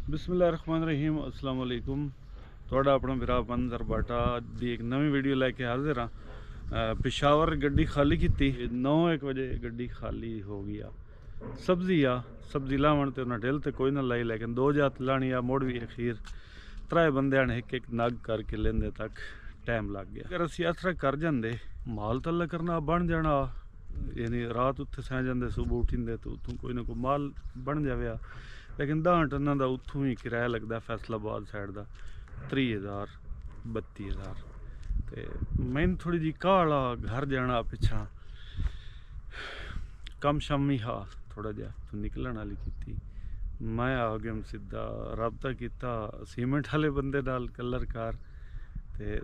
बिस्मिल्लाहिर्रहमानिर्रहीम अस्सलाम वालेकुम। ਤੁਹਾਡਾ ਆਪਣਾ ਵੀਰਾ ਮੰਜ਼ਰ ਬਾਟਾ ਦੀ ਇੱਕ ਨਵੀਂ ਵੀਡੀਓ ਲੈ ਕੇ ਹਾਜ਼ਰ ਹਾਂ। ਪਿਸ਼ਾਵਰ ਗੱਡੀ ਖਾਲੀ ਕੀਤੀ 9:00 ਵਜੇ ਗੱਡੀ ਖਾਲੀ ਹੋ ਗਈ ਆ। ਸਬਜ਼ੀ ਲਾਵਣ ਤੇ ਉਹਨਾਂ ਢਿੱਲ ਤੇ ਕੋਈ ਨਾ ਲਾਈ, ਲੇਕਿਨ ਦੋ ਜਾਤ ਲਾਣੀ ਆ ਮੁੜ ਵੀ ਅਖੀਰ ਤਰੇ ਬੰਦਿਆਂ ਨੇ ਇੱਕ ਨਗ ਕਰਕੇ ਲੈਂਦੇ ਤੱਕ टाइम लग गया। अगर असी यात्रा कर जाते माल तला करना बन जाना, यानी रात उत्थे सह जाते सुबह उठिंदे तो उतों कोई ना कोई माल बन जाए। लेकिन 10 टन का उतों ही किराया लगता फैसलाबाद साइड का 30,000 32,000। तो मैंने थोड़ी जी काला घर जाना पिछा कम शामी हा थोड़ा जहा तो निकलने वाली की मैं आ गया सीधा रबता किया सीमेंट वाले बंदे नाल कलरकार ते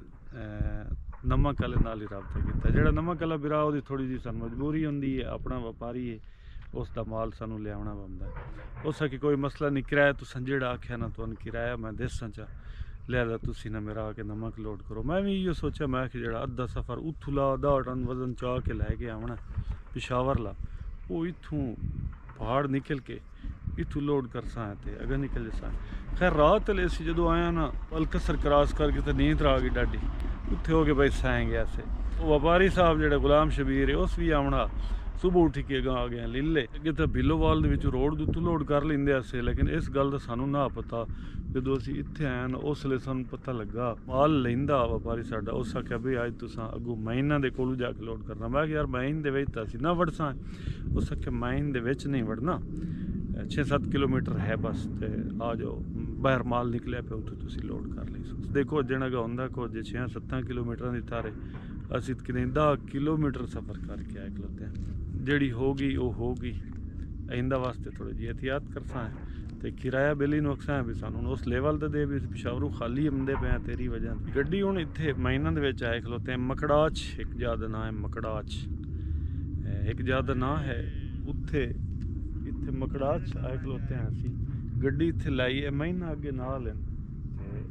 नमक वाले नाल ही रबता किया। जो नमक वाला बिरा वो थोड़ी जी सू मजबूरी होंगी है, अपना व्यापारी है उसका माल सानू लिया पौंदा। उस कि कोई मसला नहीं, किराया तुस जेड़ा आख्या ना तुहानू किराया मैं देसां चा लिया तुसी ना मेरा आके नमक लोड करो। मैं भी इो सोचा मैं कि जो अद्धा सफ़र उतों ला 10 टन वजन चाह के लैके आना पिशावर ला, वो इतों पहाड़ निकल के इतों लोड कर सा ते अगर निकल जसा। खैर रात ले जो आया ना अलकसर क्रॉस करके तो नींद आ गई डाडी, उत्थे हो गए भाई सैं गया से। व्यापारी साहब जो गुलाम शबीर है उस भी आना सुबह उठ के आ गया लीले अगे तो बिलोवाल रोड उत्तों लोड कर लेंदे असे। लेकिन इस गल का सानू ना पता, जो असी इत्थे आए ना उसले सानू पता लगा माल लेंदा व्यापारी साडा। उस आख्या भी अज तुसां अगों माइना दे कोलों जाके लोड करना। मैं यार माइन दे विच तां असीं ना वड़सां। उस आख्या माइन दे विच नहीं वड़ना, 6-7 किलोमीटर है बस, ते आ जाओ बाहर माल निकलिया पे उत्थों तुसीं लोड कर ली। देखो जना का होंदा को जे 6-7 किलोमीटर की थारे असीं कितने 10 किलोमीटर सफ़र करके आए खलोते हैं। जिहड़ी होगी वो होगी, आइंदा वास्ते थोड़ी जी एहतियात करसा है। तो किराया बिल ही नुकसा है भी सानू उस लेवल तो दे भी पिशावरों खाली आंदे पे तेरी वजह गड्डी हुण इत्थे माइना दे विच आए खलोते हैं। मकड़ाच एक जगह नाम है, मकड़ाच एक जगह नाम है उत्थे इत्थे मकड़ाच आए खलोते हैं। असी गड्डी इत्थे लाई है महीना अगे नाल है।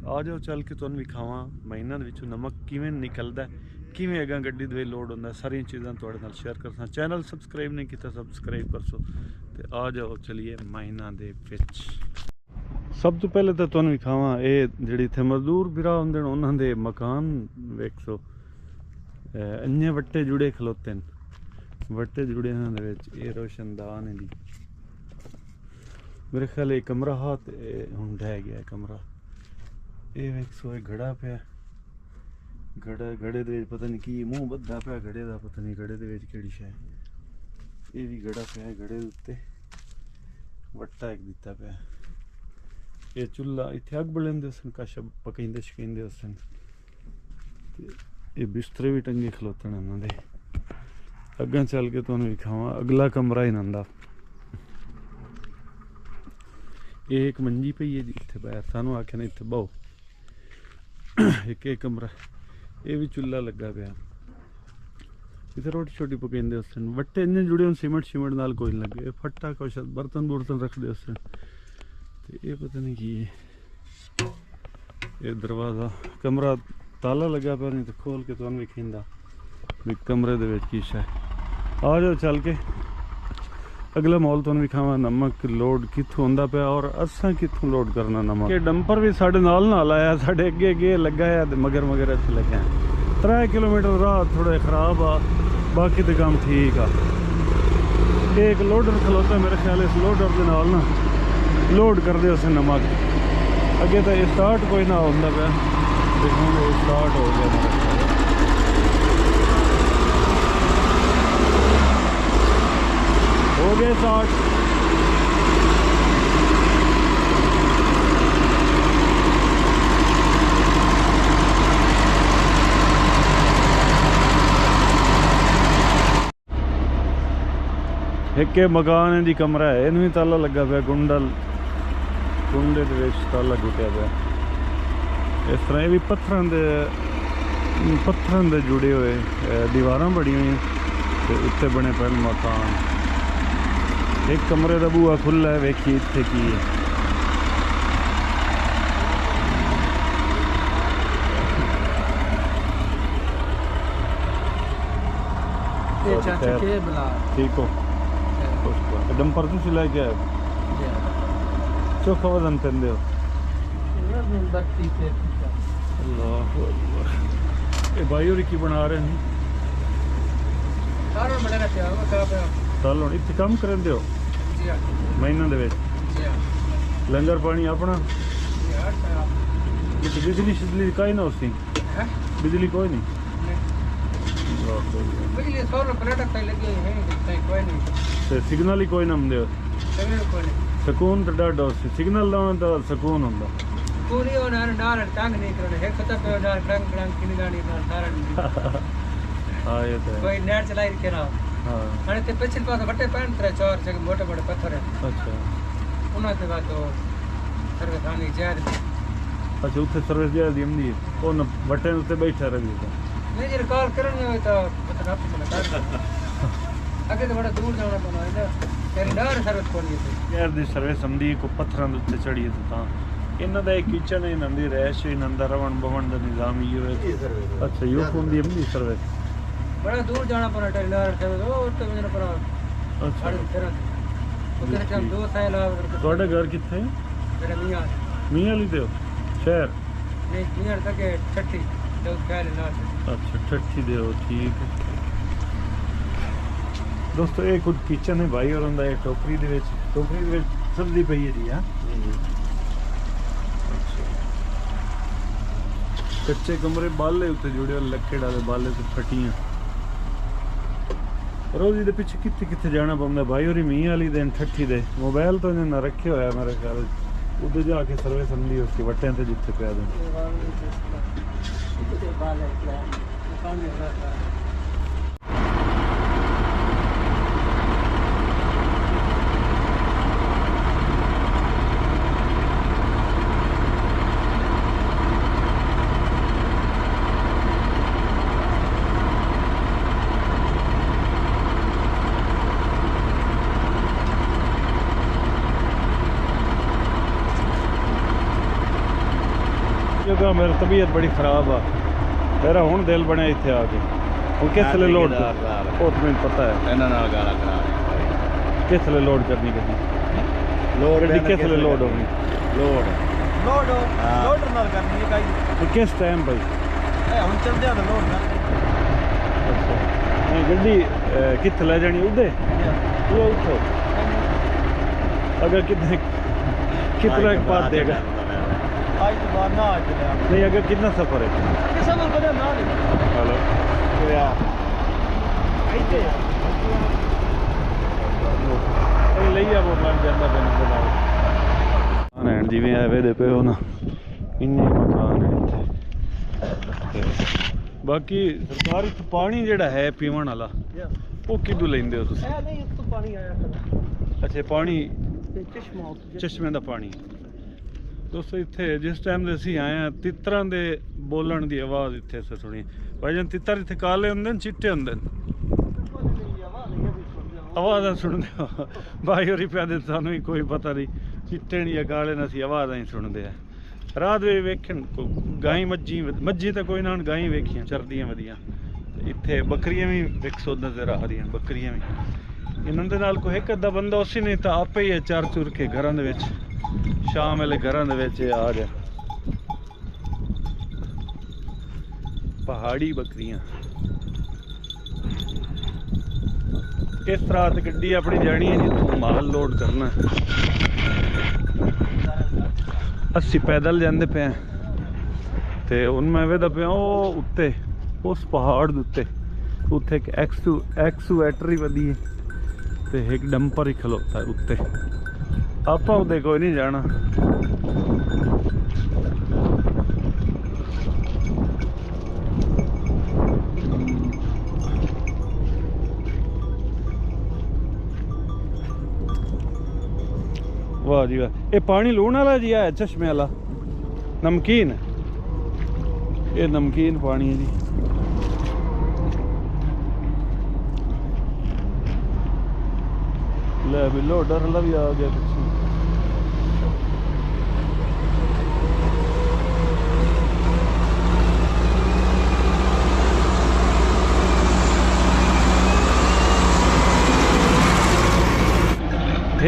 आ जाओ चल के तुहानू विखावां महीना दे विचों नमक किवें निकलदा है, किवें अगां गड्डी दे लोड होंदा, सारियां चीज़ां तुहाडे नाल शेयर करसां। चैनल सबसक्राइब नहीं किया सबसक्राइब कर सो। ते आ जाओ चलिए महीना दे विच। सब तो पहले तो तुहानू विखावां ये जिहड़ी इत्थे मजदूर बिरा हुंदे ने उन्हां दे मकान वेख सो। इन्ने वट्टे जुड़े खलोते न, वट्टे जुड़े दे विच ये रोशनदान है जी। मेरे ख्याल एक कमरा हा ते हुण ढह गया कमरा। ये वेख सो एक घड़ा पे घड़े दे पता नहीं की मूँह बद्धा पे घड़े का, पता नहीं घड़े दे केड़ी शै। ये भी घड़ा पे घड़े उत्ते वट्टा एक दिता पे। ये चूल्हा इत्थे अग बलेंदे सन, कश पकाइंदे शकाइंदे सन। ये बिस्तरे भी टंगे खलोते ने इन्हां दे। अग्गां चल के तुहानू विखावां अगला कमरा इन्हां दा। ये एक मंजी पई है जी इत्थे बाहर, सानू आख्या ने इत्थे बहो। एक कमरा ये भी चूल्हा लगा पाया, इतने रोटी छोटी पकाइंदे उस दिन। वट्टे इन्ने जुड़े होन सीमेंट नाल कोई नहीं लगे। फट्टा कुछ बर्तन बुर्तन रखते उस दिन। तो ये पता नहीं की ये दरवाज़ा कमरा ताला लगा पाया, नहीं तो खोल के तुहानू विखींदा भी कमरे दे विच की शै। आ जाओ चल के अगला मॉल तुहानू विखावां नमक लोड कित्थों होंदा पिया और असां कित्थों लोड करना नमक। डंपर भी साढ़े नाल आया, साढ़े अगे लगा है मगर अच्छे लगे हैं। 3 किलोमीटर राह थोड़ा खराब आ, बाकी तो काम ठीक आ। एक लोडर खलोता मेरे ख्याल इस लोडर के नाल ना लोड कर दे उस नमक। अगे तो स्टार्ट कोई ना होंदा पिया, देखो स्टार्ट हो गया मेरे ख्याल। हो गए 60। एक मकान है जी कमरा है, इनू भी ताला लगा पाया, कुंडे दे विच ताला टुटिया पाया। इस तरह भी पत्थरां दे जुड़े हुए दीवारां बड़ी हुई ते उत्ते बने पे मकान। एक कमरे का बूहा खुला है, वेखिए इत्थे की है। ठीक हो डंपर तो सिलाई क्या है चोखा वजन पेंदे हो अल्लाह ये भाई और की बना रहे हैं साल इतने काम करेंदे हो महीना दे विच लंगर पानी अपना बिजली शिजली काई ना उसी बिजली कोई नहीं बिजली सोलर प्लेट पे लगी है कोई नहीं ते सिग्नल ही कोई ना हमदे सिग्नल कोई नहीं सुकून तो डाडो सिग्नल लावन तो सुकून हुंदा पूरी होना नार टांग नहीं करने एक पता पे नार टांग टांग किन गाड़ी नार सारण हां ये तो कोई नेट चलाई के ना हां अने ते पिछले पास वटे पैन तेरे चार जगह मोटे मोटे पत्थर है अच्छा उना ते बात तो सर्विस आनी चाहिए अच्छा उत्थे सर्विस जाए दी हमदी ओ न वटे उत्ते बैठा रही तो नहीं जी कॉल करने हो तो पता आप कर आगे तो बड़ा दूर जाना पड़ा है ना तेरी नार सर्विस कोनी थी यार दी सर्विस हमदी को पत्थरां दे उत्ते चढ़ी है तो तां इन्हां दा एक किचन है इन्हां दी रैश है इन्हां दा रवण भवन दा निजाम यो है अच्छा यो कोन दी हमदी सर्विस बड़ा दूर जाना पड़ा तेरी नार सर्विस ओ तो मेरा पड़ा अच्छा उधर हम 2 साल ਤੁਹਾਡਾ घर किथे मेरा मियां मियां वाली दे शहर नहीं मियां तक छठी तो कह लेना अच्छा ठट्ठी दे ठीक है दोस्तों ये कुछ किचन है भाई और उनका टोकरी दे विच सब्जी पई है जी हां कच्चे कमरे बाले उत्ते जुड़े लकड़ वाले बाले से फटियां रोजी दे पीछे किथे किथे जाना पौंदा भाई और मियां वाली दिन ठट्ठी दे मोबाइल तो इन्हें ना रखे होया मेरे ख्याल उधर जाके सर्विस हमदी उसकी वट्टें ते जिथे पे आ दे जगह मेरी तबीयत बड़ी खराब आ मेरा हुण दिल बने इत्थे आके और किस ले लोड ओ तुम्हें पता है इन्हां नाल गाला करा किस ले लोड करनी कदी लोड किस ले लोड होनी लोड नाल करनी है काई तो किस टाइम भाई हुन चलदे आ लोड ना अच्छा नहीं गड्डी कित्थे ले जानी उदे वो उठो अगर कितना पास देगा आज तो बाहर ना आज नहीं अगर कितना सफर है किसा मन बजा ना हेलो यार आइते ਇਹ ਲਈ ਆ ਬੋਲਾਂ ਜਾਂਦਾ ਪੈਣਾ ਬਣਾ ਰਹਿਣ ਜਿਵੇਂ ਆਵੇ ਦੇ ਪਿਓ ਨਾ ਇੰਨੇ ਮਕਾਨ ਹੈ ਇੱਥੇ ਬਾਕੀ ਸਰਕਾਰੀ ਪਾਣੀ ਜਿਹੜਾ ਹੈ ਪੀਵਣ ਵਾਲਾ ਉਹ ਕਿਦੋਂ ਲੈਂਦੇ ਹੋ ਤੁਸੀਂ ਇਹ ਨਹੀਂ ਉੱਤੋਂ ਪਾਣੀ ਆਇਆ ਅੱਛਾ ਪਾਣੀ ਚਸ਼ਮਾ ਚਸ਼ਮੇ ਦਾ ਪਾਣੀ ਦੋਸਤੋ ਇੱਥੇ ਜਿਸ ਟਾਈਮ ਦੇ ਅਸੀਂ ਆਏ ਆ ਤਿੱਤਰਾਂ ਦੇ ਬੋਲਣ ਦੀ ਆਵਾਜ਼ ਇੱਥੇ ਅਸੀਂ ਸੁਣੀ ਭਾਈ ਜਾਨ ਤਿੱਤਰ ਇੱਥੇ ਕਾਲੇ ਹੁੰਦੇ ਨੇ ਚਿੱਟੇ ਹੁੰਦੇ ਨੇ ਆਵਾਜ਼ਾਂ ਸੁਣਦੇ ਹੋ ਭਾਈ ਹੋਰੀ ਪਿਆਦੇ ਸਾਨੂੰ ਹੀ ਕੋਈ ਪਤਾ ਨਹੀਂ ਚਿੱਟੇ ਨਹੀਂ ਜਾਂ ਕਾਲੇ ਨੇ ਅਸੀਂ ਆਵਾਜ਼ਾਂ ਹੀ ਸੁਣਦੇ ਆ ਰਾਤ ਵੇ ਵੇਖਣ ਗਾਈ ਮੱਝੀ ਤਾਂ ਕੋਈ ਨਾ ਹੁਣ ਗਾਈ ਵੇਖੀਆਂ ਚਰਦੀਆਂ ਵਧੀਆਂ ਇੱਥੇ ਬੱਕਰੀਆਂ ਵੀ ਵੇਖੋ ਨਜ਼ਰ ਆ ਰਹੀਆਂ ਬੱਕਰੀਆਂ ਵੀ ਇਹਨਾਂ ਦੇ ਨਾਲ ਕੋਈ ਇੱਕ ਅੱਧਾ ਬੰਦਾ ਉਸੇ ਨਹੀਂ ਤਾਂ ਆਪੇ ਹੀ ਚਰ ਚੁਰ ਕੇ ਘਰਾਂ ਦੇ ਵਿੱਚ ਸ਼ਾਮ ਵੇਲੇ ਘਰਾਂ ਦੇ ਵਿੱਚ ਆ ਜਾ ਪਹਾੜੀ ਬੱਕਰੀਆਂ इस तरह तो गड्डी अपनी जानी है जितों माल लोड करना 80 पैदल जाते पे तो हूँ मैं वेदा पे उत्ते उस पहाड़ उत्ते उत्थे एक एक्सुएटर ही वधी है तो एक डंपर ही खलोता है उत्ते आप उदे कोई नहीं जाना वाह जी वाह ये पानी लूण वाला जी है चश्मे वाला नमकीन ये नमकीन पानी है जी ले बिलो डर ला भी आ गया पीछे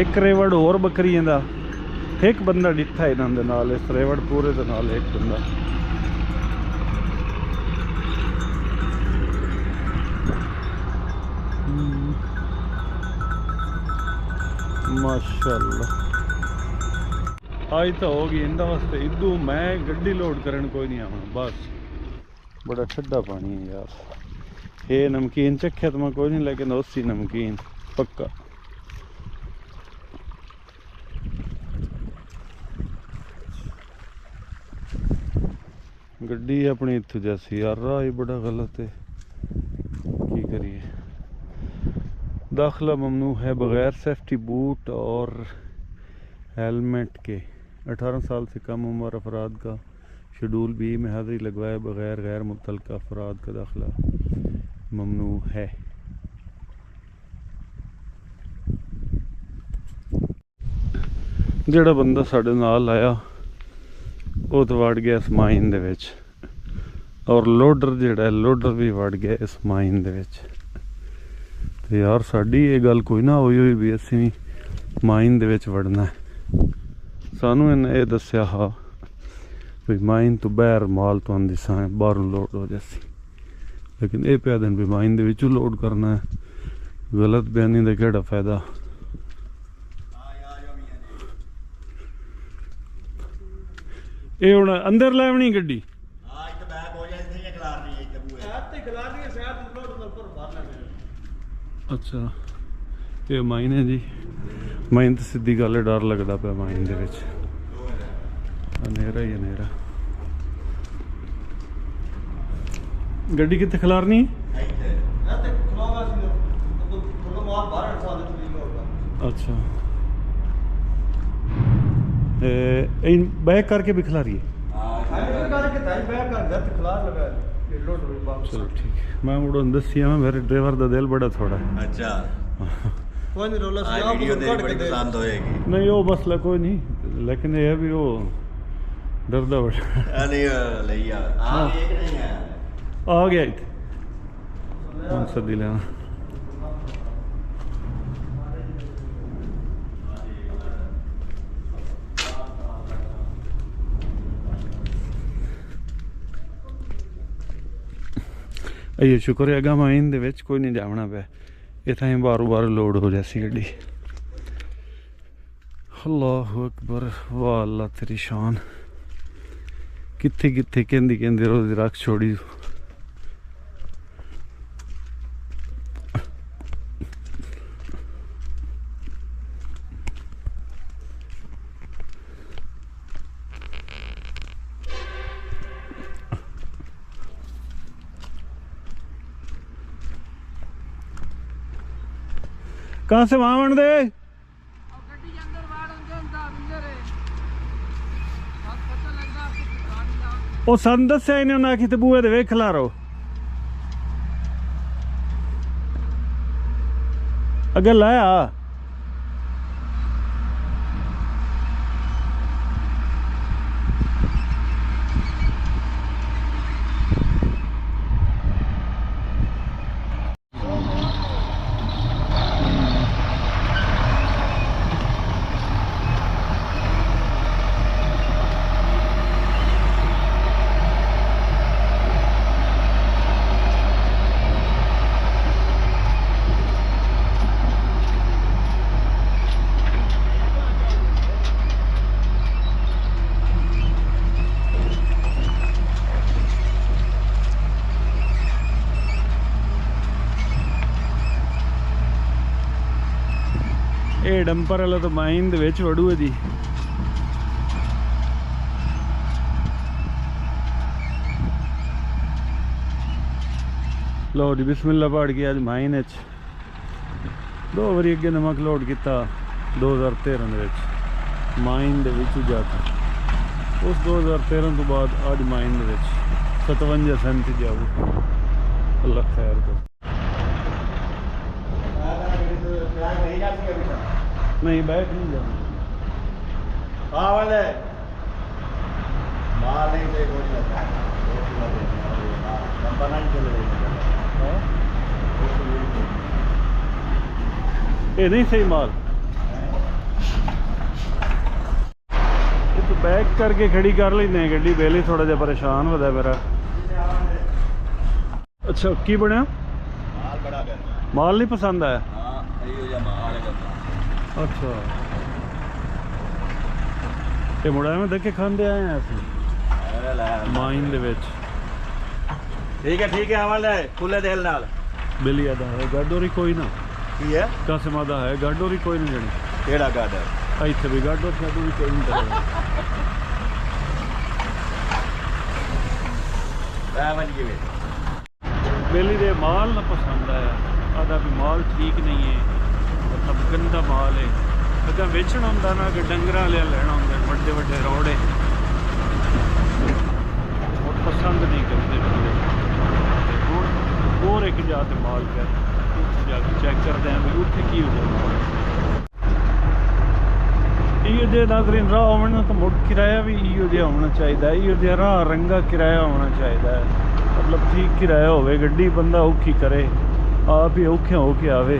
एक रेवड़ और बकरियां दा एक बंदा डिठा इन्हां दे नाल इस रेवड़ पूरे दे नाल एक बंदा। माशाअल्लाह आज तो हो गई इंदा वास्ते इदू मैं गड्डी लोड करन कोई नहीं आना बस। बड़ा ठंडा पानी है यार। ये नमकीन चखे तो मैं कोई नहीं लेकिन उसी नमकीन पक्का। गड्डी अपनी इत्थू जैसी यार राह ही बड़ा गलत है की करिए। दाखिला ममनू है बगैर सेफ्टी बूट और हेलमेट के। 18 साल से कम उम्र अफराद का शेड्यूल बी में हाजिरी लगवाए बगैर गैर मुतल्लिका अफराद का दाखिला ममनू है। ਜਿਹੜਾ ਬੰਦਾ ਸਾਡੇ ਨਾਲ ਆਇਆ ਉਹ ਤਾਂ ਵੜ ਗਿਆ ਇਸ ਮਾਈਨ ਦੇ ਵਿੱਚ ਔਰ ਲੋਡਰ ਜਿਹੜਾ ਲੋਡਰ ਵੀ ਵੜ ਗਿਆ ਇਸ ਮਾਈਨ ਦੇ ਵਿੱਚ। ਤੇ ਯਾਰ ਸਾਡੀ ਇਹ ਗੱਲ ਕੋਈ ਨਾ ਹੋਈ ਵੀ ਅਸੀਂ ਵੀ ਮਾਈਨ ਦੇ ਵਿੱਚ ਵੜਨਾ। ਸਾਨੂੰ ਇਹਨੇ ਇਹ ਦੱਸਿਆ ਹਾਂ ਵੀ ਮਾਈਨ ਤੋਂ ਬਾਹਰ ਮਾਲ ਤੋਂ ਆਂਦੀ ਸਾਂ ਬਾਹਰੋਂ ਲੋਡ ਹੋ ਜਾਸੀ लेकिन ये पिया दिन भी माइन दे विचों लोड करना है। गलत बयानी का केड़ा फायदा। ये हुण अंदर लावनी गड्डी अच्छा ये माइन है जी। माइन तो सीधी गल डर लगता पाया माइन दे विच अनेरा ही अनेरा। गड्डी कितने खिलारनी अच्छा बैक करके भी खिला रही है। चलो ठीक है मैं मुड़ो दसिया मैं मेरे ड्राइवर का दिल बड़ा थोड़ा अच्छा नहीं वो मसला कोई नहीं लेकिन ये भी वो डरदा बड़ा आ गया इतने सदी लेना। ये शुक्र है अगा माइन दे विच कोई नहीं जावना पे इतना ही बारों बार लोड हो जासी गड्डी। अल्लाह अकबर वाह अल्लाह तेरी शान कित्थे कित्थे कहंदी कहंदी रोज रख छोड़ी। कहाँ से वहां बन दे ਉਹ ਸਾਨੂੰ ਦੱਸਿਆ ਇਹਨੇ ਉਹਨਾਂ ਆਖੀ ਤੇ ਬੂਹੇ ਦੇ ਵੇਖ ਲਾਰੋ ਅੱਗੇ ਲਾਇਆ ਇਹ ਡੰਪਰ ਵਾਲਾ ਤਾਂ ਮਾਈਨ ਦੇ ਵਿੱਚ ਵੜੂ ਹੈ ਜੀ। लो जी बिस्मिल्लाह पढ़ के अज माइन 2 बारी अगे नमक लोड किया 2013 माइन जाकर उस 2013 तो बाद अज माइन 57 सेंट जाऊ अल्लाह खैर कर। नहीं बैठ नहीं जाना ये नहीं सही माल बैक करके खड़ी कर लेने गड्डी बेली थोड़ा जिहा परेशान होता मेरा। अच्छा की बनया माल बड़ा गंदा माल नहीं पसंद आया? हां इहो जिहा माल है गंदा। अच्छा ये मुड़ा में देख के खांदे आए हैं ਅਸੀਂ अरे ला ਮਾਈਨ ਦੇ ਵਿੱਚ। ठीक है हवाले खुले दिल नाल ਬਿਲੀਆ ਦਾ ਹੈ ਗਾਡੋਰੀ ਕੋਈ ਨਾ की है ਕਸਮਾਂ ਦਾ ਹੈ ਗਾਡੋਰੀ ਕੋਈ ਨਹੀਂ ਜਣੀ केड़ा गाड है ਇੱਥੇ ਵੀ ਗਾਡੋ ਸ਼ਾਡੋਰੀ ਕੋਈ ਨਹੀਂ ਕਰੇਗਾ। रावण जी में बेली दे माल ना पसंद आया आदा भी माल ठीक नहीं है मतलब गंदा माल है अगर बेचना होंगे ना कि डंगर वाले लेना होंगे बड़े बड़े रोड़े और पसंद नहीं करते बंदे और एक जाते माल कर जाके चेक करते हैं भी उत्थे की हो जाए इो जे नाजरीन राह होना तो मुड़ किराया भी इो जिहा होना चाहिए इो जिहा राह रंगा किराया होना चाहिए मतलब ठीक किराया होवे गड्डी बंदा औखी करे आप ही औखे होके आवे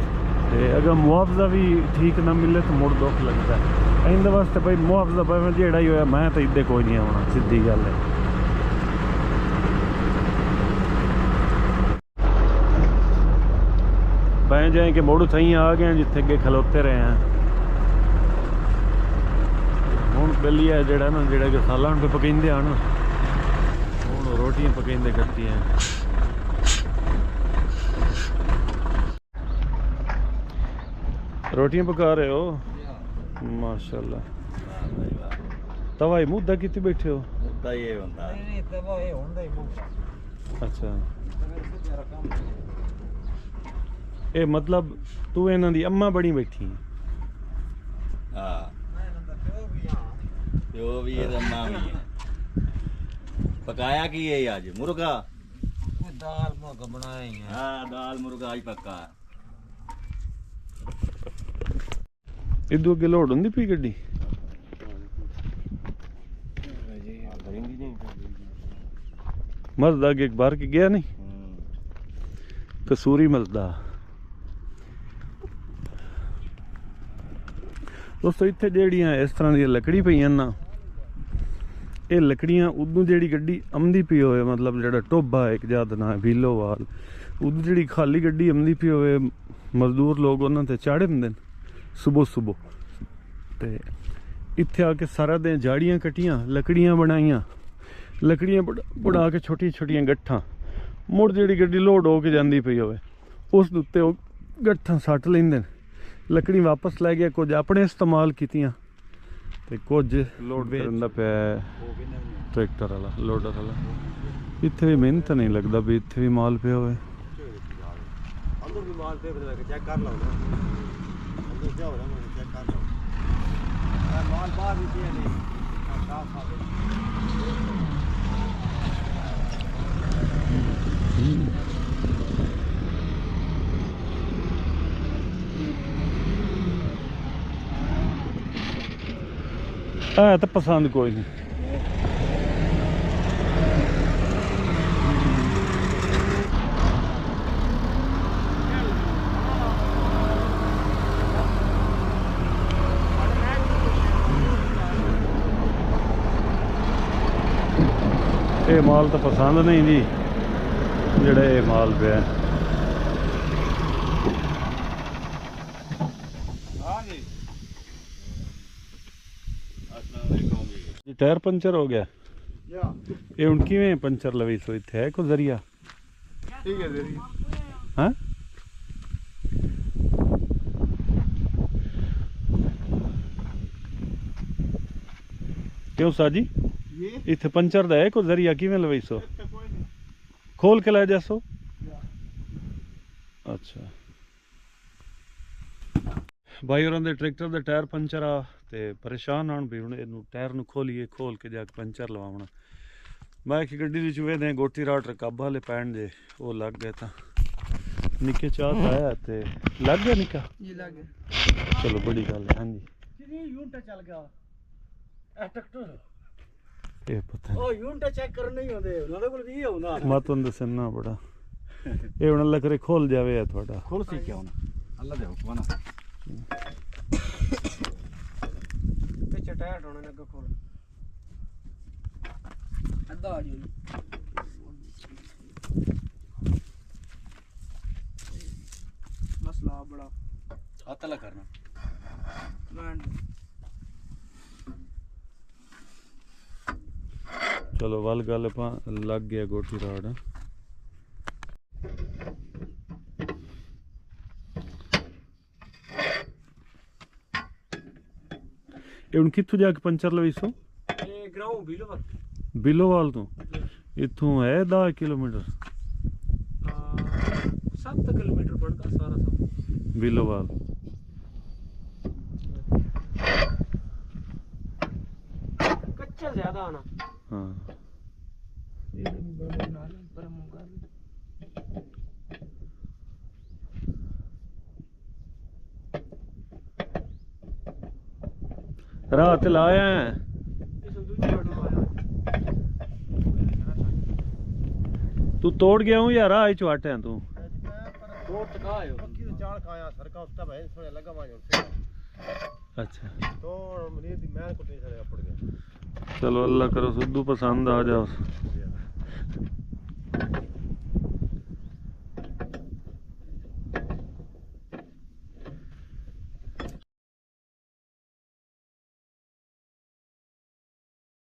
ते अगर मुआवजा भी ठीक ना मिले तो मुड़ दुख लगता है इंदे वास्ते भाई मुआवजा भावें जेड़ा ही होया मैं तो इदे कोई नहीं आना सीधी गल है। बैं जाए कि मुड़ थई आ गए जिथे अगे खलोते रहे हैं हुण बेली है जेड़ा ना जेड़ा कि सालां पे पकाइंदे आन हुण रोटियां पकाइंदे करती हैं। रोटियां पका रहे हो माशाल्लाह तवा ही मुद्दा कितने बैठे हो? मुद्दा ये होता है नहीं तवा ये होंदा ही मुंह अच्छा ये मतलब तू इन्हां दी अम्मा बनी बैठी है? हां जो भी ये अम्मा भी है पकाया की है आज मुर्गा दाल मुर्गा बनाया ही है। हाँ दाल मुर्गा आज पक्का इदू अगे लोड होंदी पई गड्डी मजदा अगे एक बार के गया नहीं कसूरी मजदा दोस्तों इत्थे जेहड़ियां इस तरह दी लकड़ी पईयां ना ये लकड़ियां उदू जी गड्डी आमदी पी होवे मतलब जो टोबा एक जात ना भीलोवाल उदू जी खाली गड्डी आमदी पी होवे मजदूर लोग उन्होंने ते चाड़े होंगे सुबह सुबह ते इत्थे आके सारा दिन जाड़ियां कट्टियां लकड़ियां बनाइयां लकड़ियां बना के छोटी छोटियां गट्ठां मुड़ जी गड्डी लोड हो के जाती पई होवे उस उत्ते गट्ठां सट लेंदे लकड़ी वापस लै गया कुछ अपने इस्तेमाल कीतियां ते कुछ लोड करना पे ट्रैक्टर वाला लोडर वाला इत्थे भी मेहनत नहीं लगता भी इत्थे भी माल पे होवे अंदर भी माल पे चेक कर लो ना अंदर क्या हो रहा है चेक कर लो माल बाहर भी पिया नहीं साफ साफ है तो पसंद कोई नहीं ये माल तो पसंद नहीं जी जेड़ा ये माल पे टायर पंचर हो गया ये हुण किवें पंचर लवी सो इत्थे है कोई जरिया ठीक है जरिया हाँ क्यों साजी इत्थे पंचर दा है कोई जरिया किवें लवी सो खोल के लै जासो अच्छा भाई होरां दे ट्रैक्टर दे टायर पंचर आ ते परेशान आन भी हुण इहनूं टायर नूं खोलीए खोल के जाके पंचर लवावणा मैं कि गड्डी दे चूहे ने गोटी राट रकाबा वाले पैण जे वो लग गए तां निक्के चाह आया ते लग गया निक्का जी लग गया चलो बड़ी गल है। हाँ जी यूनिट चल गया ट्रैक्टर ये पता ओ यूनिट चेक करने ही होंदे उन्हां कोल भी होंदा मैं तुहानूं दस्सना बड़ा ये हुण अल्लाह करे खोल जावे है तुहाडा खोल सी क्या होना अल्लाह दे हुक्म ना पीछे टायर होने लगा खोल दा जो मसला बड़ा हाथ ला करना लैंड चलो वल गल लग गया गोटी राड ਹੁਣ ਕਿੱਥੋਂ ਜਾ ਕੇ ਪੰਚਰ ਲਵੀਸੋ ਇਹ ਗਰਾਉ ਬਿਲੋਵਾਲ ਤੋਂ ਇੱਥੋਂ ਹੈ 10 ਕਿਲੋਮੀਟਰ 7 ਕਿਲੋਮੀਟਰ ਬਣਦਾ ਸਾਰਾ ਸਭ ਬਿਲੋਵਾਲ ਕੱਚਾ ਜ਼ਿਆਦਾ ਆਣਾ ਹਾਂ ਇਹ ਬੜੇ ਨਾਲ ਪਰ ਮੁੰਗਾ रात लाया है तू तोड़ गया हूँ या राह चुआटे हैं तू दो टका है पक्की तो चाल खाया सरका उसका भाई थोड़ा लगा मार अच्छा तो मनीर दी मैं को टेंशन पड़ गया चलो अल्लाह करो सिद्धू पसंद आ जाओ